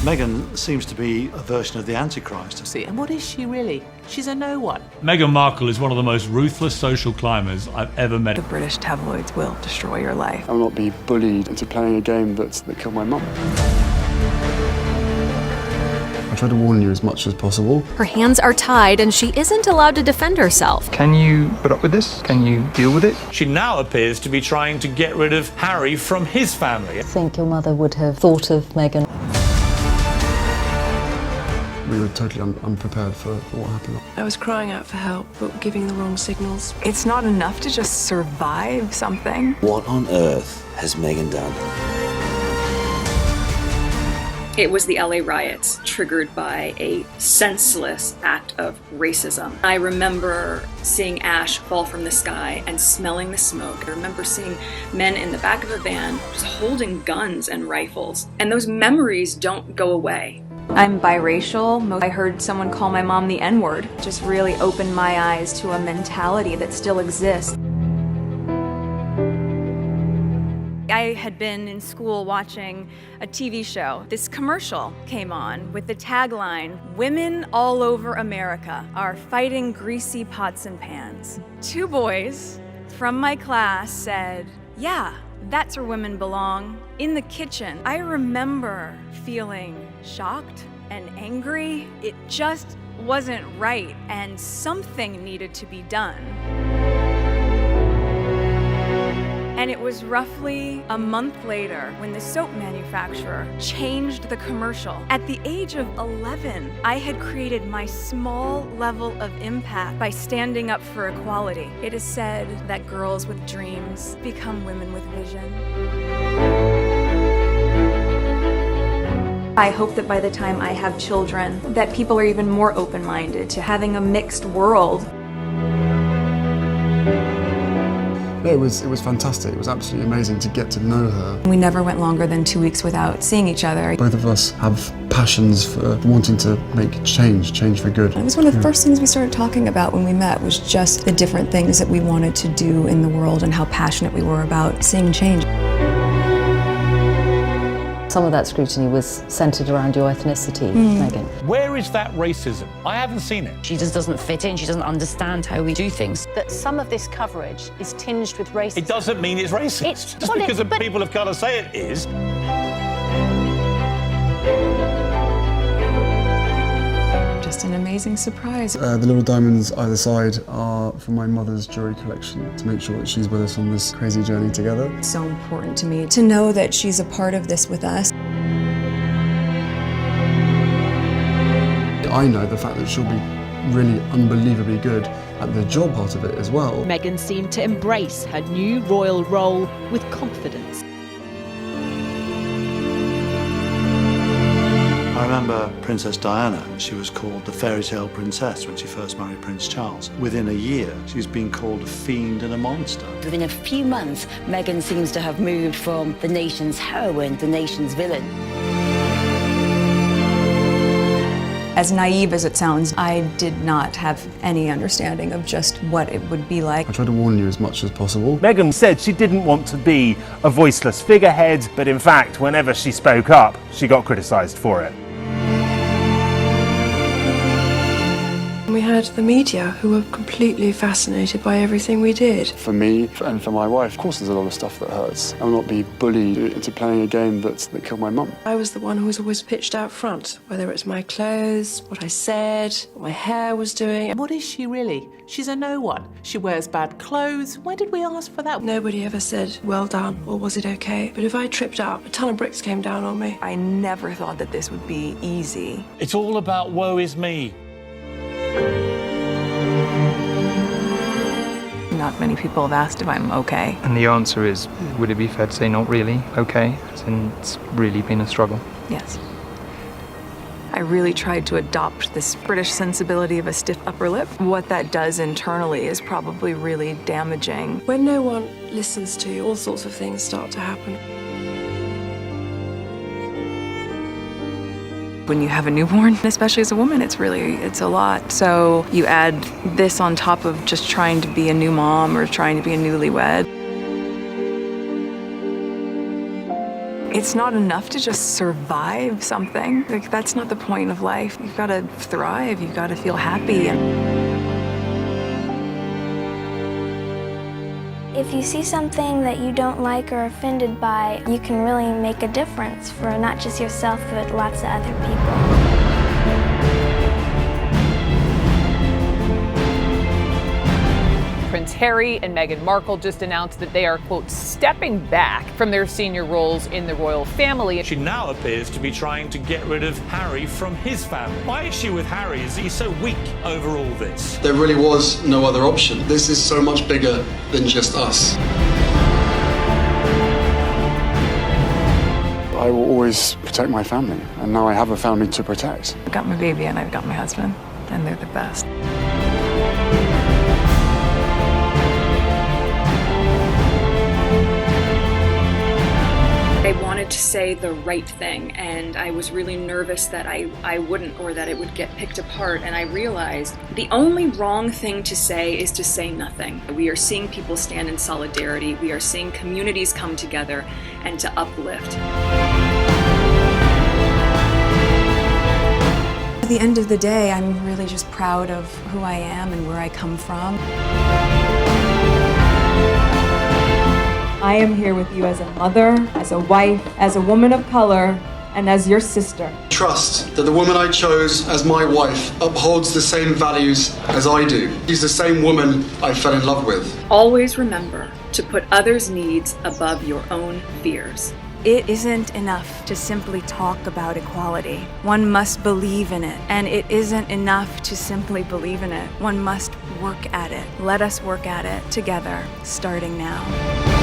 Meghan seems to be a version of the Antichrist. See, and what is she really? She's a no one. Meghan Markle is one of the most ruthless social climbers I've ever met. The British tabloids will destroy your life. I will not be bullied into playing a game that killed my mum. I try to warn you as much as possible. Her hands are tied and she isn't allowed to defend herself. Can you put up with this? Can you deal with it? She now appears to be trying to get rid of Harry from his family. I think your mother would have thought of Meghan. We were totally unprepared for what happened. I was crying out for help, but giving the wrong signals. It's not enough to just survive something. What on earth has Meghan done? It was the LA riots triggered by a senseless act of racism. I remember seeing ash fall from the sky and smelling the smoke. I remember seeing men in the back of a van just holding guns and rifles. And those memories don't go away. I'm biracial. I heard someone call my mom the N-word. Just really opened my eyes to a mentality that still exists. I had been in school watching a TV show. This commercial came on with the tagline, "Women all over America are fighting greasy pots and pans." Two boys from my class said, "Yeah, that's where women belong, in the kitchen." I remember feeling shocked and angry. It just wasn't right, and something needed to be done. And it was roughly a month later when the soap manufacturer changed the commercial. At the age of 11, I had created my small level of impact by standing up for equality. It is said that girls with dreams become women with vision. I hope that by the time I have children, that people are even more open-minded to having a mixed world. It was fantastic. It was absolutely amazing to get to know her. We never went longer than 2 weeks without seeing each other. Both of us have passions for wanting to make change for good. It was one of the first things we started talking about when we met, was just the different things that we wanted to do in the world and how passionate we were about seeing change. Some of that scrutiny was centred around your ethnicity, Meghan. Where is that racism? I haven't seen it. She just doesn't fit in. She doesn't understand how we do things. That some of this coverage is tinged with racism. It doesn't mean it's racist. Just because people have got to say it is. Just an amazing surprise. The little diamonds either side are from my mother's jewellery collection to make sure that she's with us on this crazy journey together. It's so important to me to know that she's a part of this with us. I know the fact that she'll be really unbelievably good at the job part of it as well. Meghan seemed to embrace her new royal role with confidence. I remember Princess Diana. She was called the fairy tale princess when she first married Prince Charles. Within a year, she's been called a fiend and a monster. Within a few months, Meghan seems to have moved from the nation's heroine to the nation's villain. As naive as it sounds, I did not have any understanding of just what it would be like. I try to warn you as much as possible. Meghan said she didn't want to be a voiceless figurehead, but in fact, whenever she spoke up, she got criticised for it. We had the media who were completely fascinated by everything we did. For me and for my wife, of course there's a lot of stuff that hurts. I will not be bullied into playing a game that killed my mum. I was the one who was always pitched out front, whether it's my clothes, what I said, what my hair was doing. And what is she really? She's a no one. She wears bad clothes. Why did we ask for that? Nobody ever said, well done, or was it okay? But if I tripped up, a ton of bricks came down on me. I never thought that this would be easy. It's all about woe is me. Not many people have asked if I'm okay. And the answer is, would it be fair to say not really okay? And it's really been a struggle. Yes. I really tried to adopt this British sensibility of a stiff upper lip. What that does internally is probably really damaging. When no one listens to you, all sorts of things start to happen. When you have a newborn, especially as a woman, it's a lot. So you add this on top of just trying to be a new mom or trying to be a newlywed. It's not enough to just survive something. Like, that's not the point of life. You've got to thrive. You've got to feel happy. If you see something that you don't like or are offended by, you can really make a difference for not just yourself, but lots of other people. Prince Harry and Meghan Markle just announced that they are, quote, stepping back from their senior roles in the royal family. She now appears to be trying to get rid of Harry from his family. My issue with Harry is he's so weak over all this. There really was no other option. This is so much bigger than just us. I will always protect my family, and now I have a family to protect. I've got my baby and I've got my husband, and they're the best. I wanted to say the right thing, and I was really nervous that I wouldn't, or that it would get picked apart, and I realized the only wrong thing to say is to say nothing. We are seeing people stand in solidarity, we are seeing communities come together and to uplift. At the end of the day, I'm really just proud of who I am and where I come from. I am here with you as a mother, as a wife, as a woman of color, and as your sister. Trust that the woman I chose as my wife upholds the same values as I do. She's the same woman I fell in love with. Always remember to put others' needs above your own fears. It isn't enough to simply talk about equality. One must believe in it. And it isn't enough to simply believe in it. One must work at it. Let us work at it together, starting now.